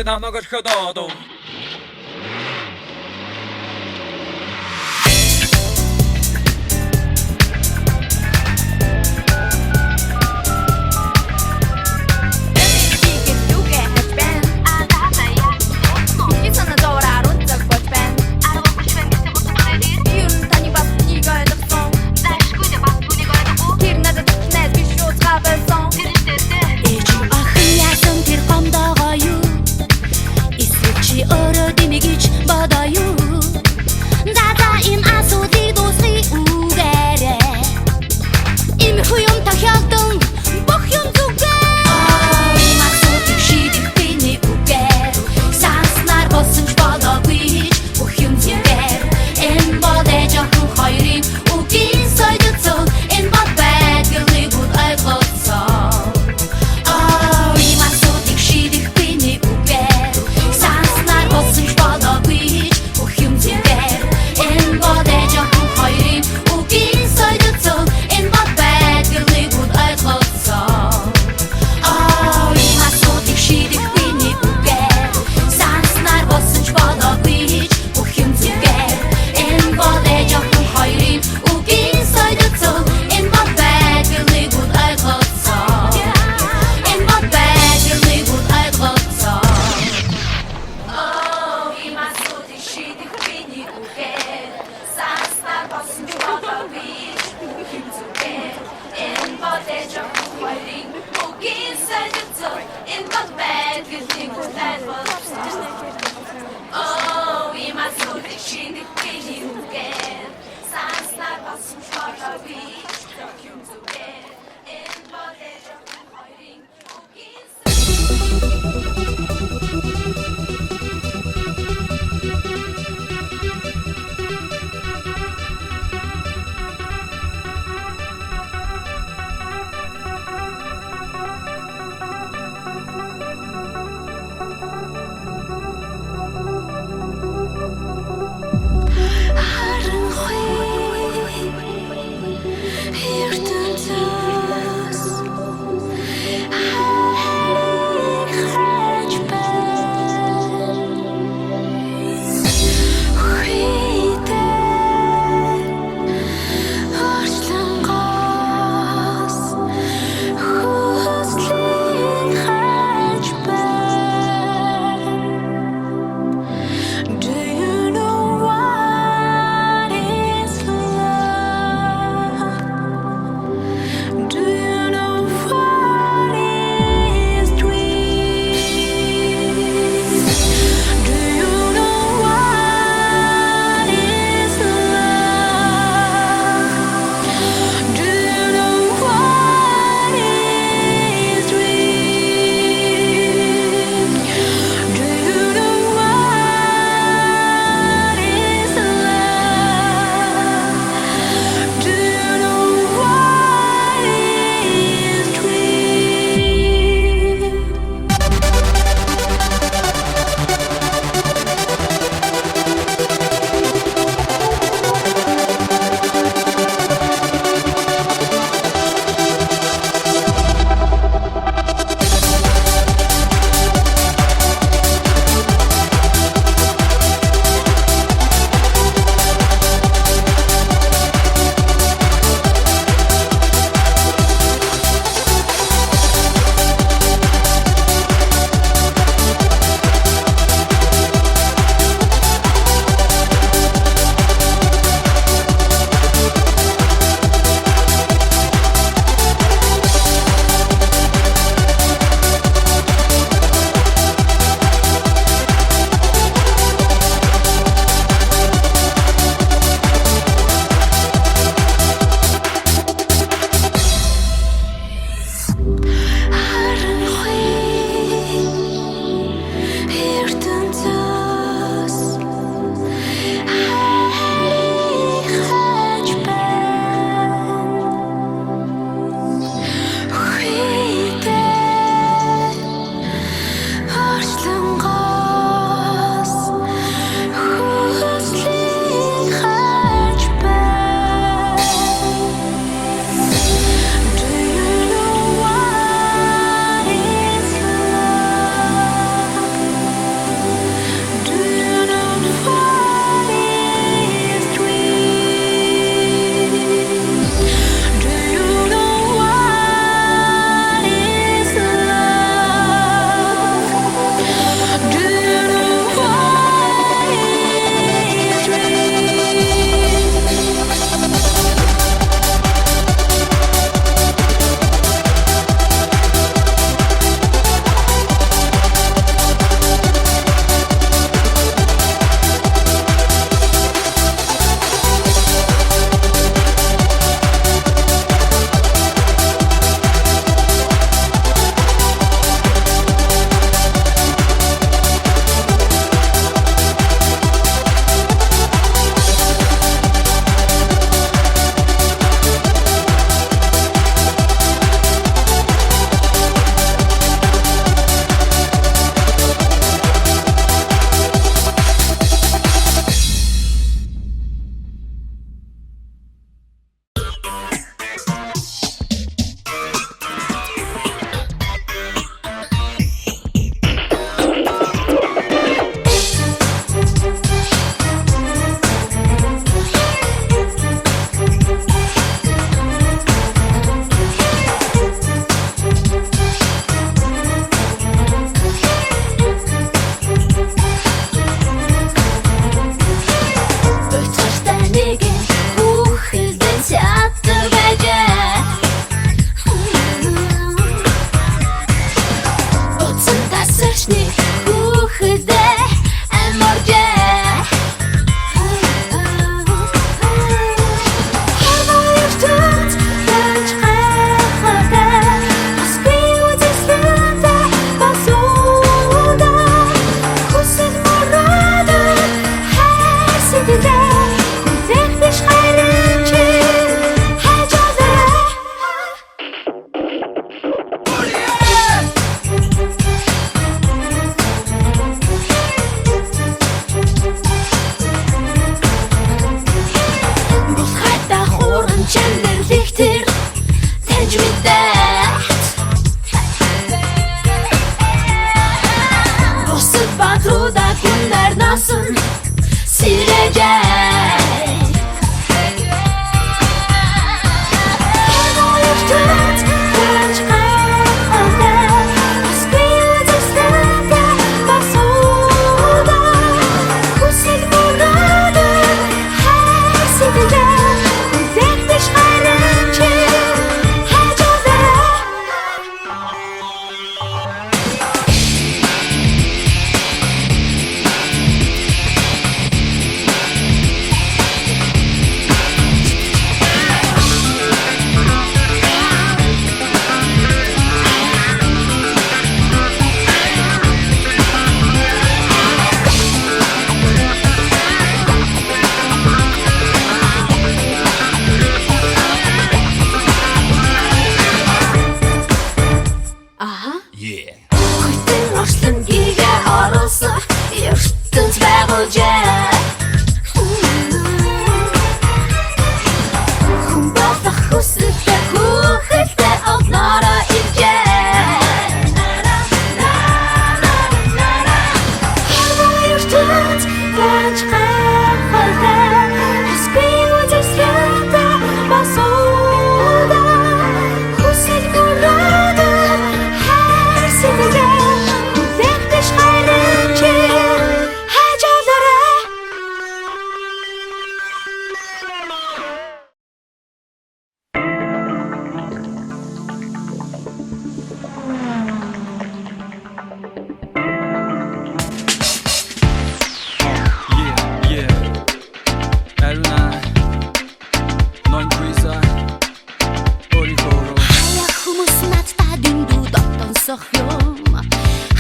намайг орхиод Чи Everything that was Oh, ima сүрдэг шинэг гээний үгээр Санснаар болсон шоолоо би Тök юм зүгээр Энэ болээ жоохон хоёрын үгийн Өвчний хүүхэдээ амаргэ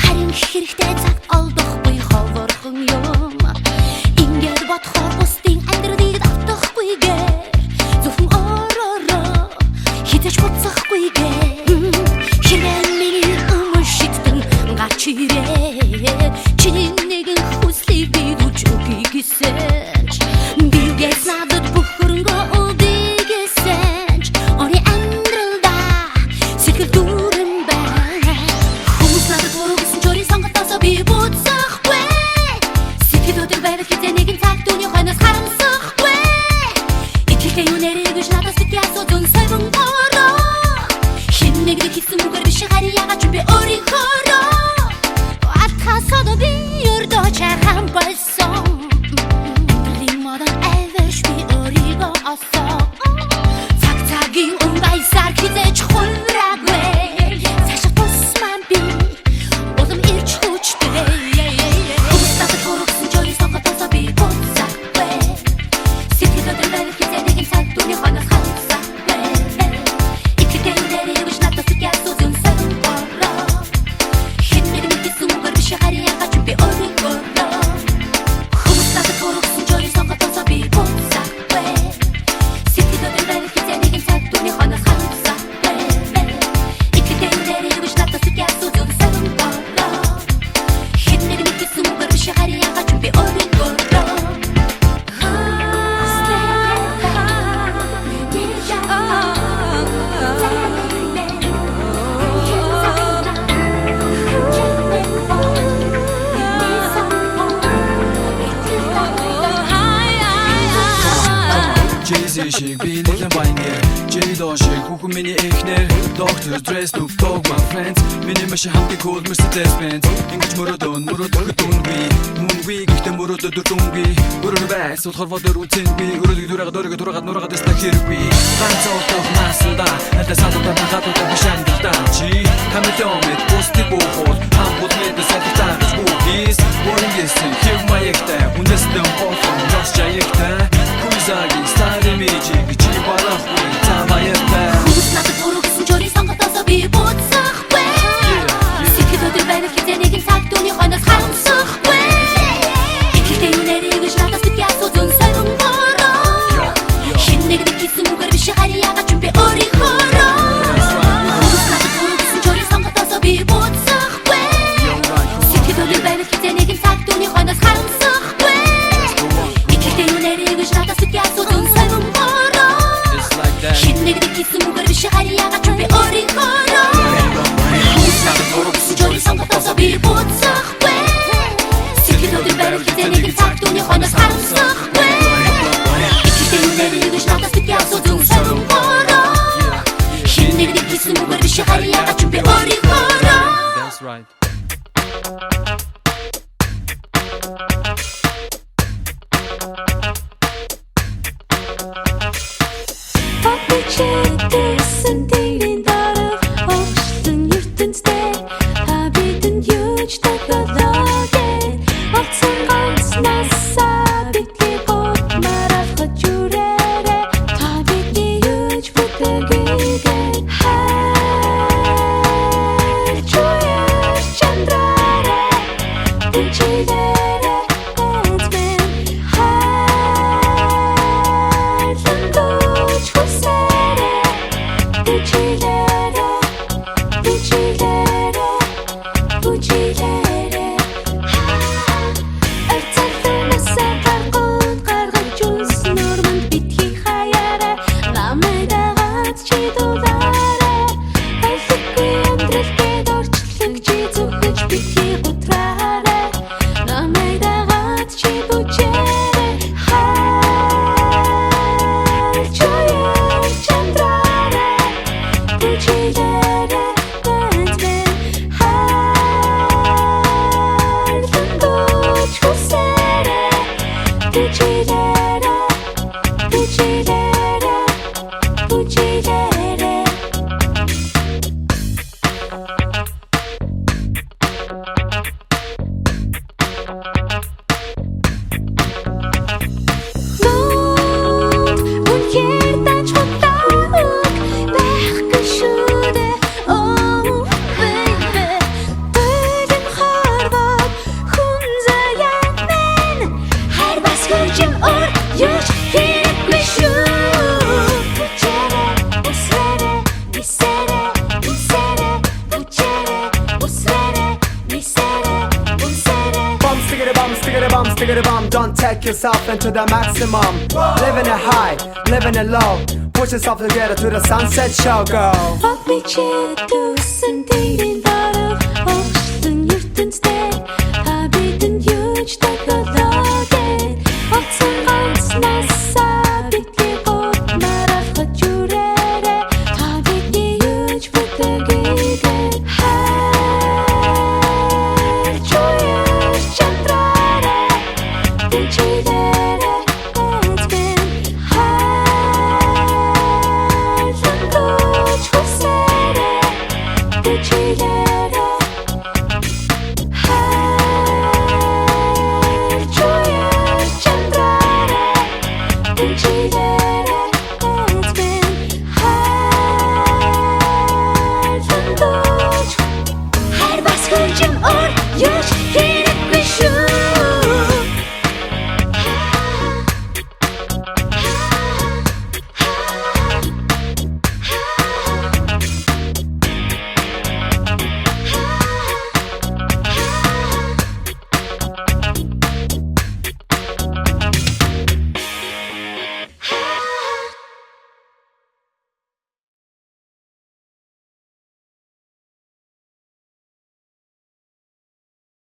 Харин хэрэгтэй цаг олдохгүй ховорхон юм. Ингээд бодохоор бусдын амьдралыг давтахгүйгээр зөвхөн ороороо хитэж буцахгүйгээр хэрэг миний өмнө шийтэн гарч ирээ. Чиний нэгэн хүслийг би дүүж өгье гэсэн ч бигээс надад бүх хөрөнгөө өгье гэсэн ч оны амьдралда сэтгэл дүүрэн байна. Хүмүүс надад буруу гэсэн чорын сонготоосоо би буцахгүй. Сэтгэл өдөр байвал хитэ нэгэн цаг түүний хойноос харамсахгүй. Итгэлтэй юу нэрийг гэж надад сэтгэл зүүн сойвон ороо. Хин нэгдэг хийсэн үгээр биш харин ягаад ч би өөрийнхөө атхасад би өрдөө чахан болсон. Лимодан эвэрш би өөрийгөө осоо. Цаг цагийн унгайсаар хизэж хураагүй. Цаашаа тусман би улам ирж хүчтэй. Хүмүүс надад буруу гэсэн чорын сонготоосоо би буцахгүй. Сэтгэл өдөр байвал хизээ нэгэн цаг түүний хойноос харамсахгүй. Итгэлтэй юу нэрийг гэж надад сэтгэл зүүн сойвон ороо. Хин нэгэн хийсэн үгээр биш харин ягаад ч би өөрийгөө хүмүүс надад буруу гэсэн чорын сонготоосоо би буцахгүй. Сэтгэл өдөр байвал хизээ нэгэн цаг түүний хойноос харамсахгүй. Итгэлтэй юу нэрийг гэж надад сэтгэл зүүн сойвон ороо. Хин нэгэн хийсэн үгээр биш харин ягаад ч би өөрийгөө Jay-Z шиг би нэгэн баянгэр J-Lo шиг хүүхэн миний эхнэр Dr. Dre, Snoop Dogg, my friends Миний машин хамтын cool Mercedes-Benz Ингэж мөрөдөн дунгүй Мунгүй гэхдээ мөрөдө дурдунгүй Өрөөр бай, суулхар водор үнцэнгүй Өрөөлөг дураагаад нураагаад дэсна хэрэггүй Ганц оотох насалда Надад садуудаа нахадуудаа бишандалда Чи хамитомит, пустик бухол Хамбууд мэдэ сэтэ буцахгүй сэтгэл өдөр барил хизээ нэг цаг түүний хонос харамсахгүй Итгэл надаас битгий асуу зүг сонгороо Хин нэрийг хийсэн үгээр биш харьяа ч би өөрийнхөө That's right. Төсөн тэрийн дараа огшлон ертөнцтэй та бидэнд юуч тохиолоогүй Олцсон ганц насаа бидний гомарах жүрээрээ та бидний юуч бүтээгээгүй хайр чуяш чандраараа Үчидээрээ эзмэн хайр лангоч хүсээрээ Pucilere, pucilere, pucilere Ertsällmässä karkuun kargat juus Normand bitki hayare Namay dagat chidulare Айлгүй амьдралгээд орчлог чи зүгэж bitki гутрааре Намай dagat чи бүчээрэ хайр чуяр чандраарэ Pucilere, эзмэн хайр лангоч хүсээрэ Pucilere, pucilere, pucilere Нууд үнхээр тач хутааг байхгүй шүү дээ Oh baby Бэлэн харваад хүн заяат мэн Хайр бас хүчим ор юуч хэрэггүй шүү Pucere, usere, misere, usere Pucere, usere, misere, usere Stickity bum, don't take yourself into the maximum. Living it high, living it low. Push yourself together to the sunset show, girl. Fuck me, chick, to send dating,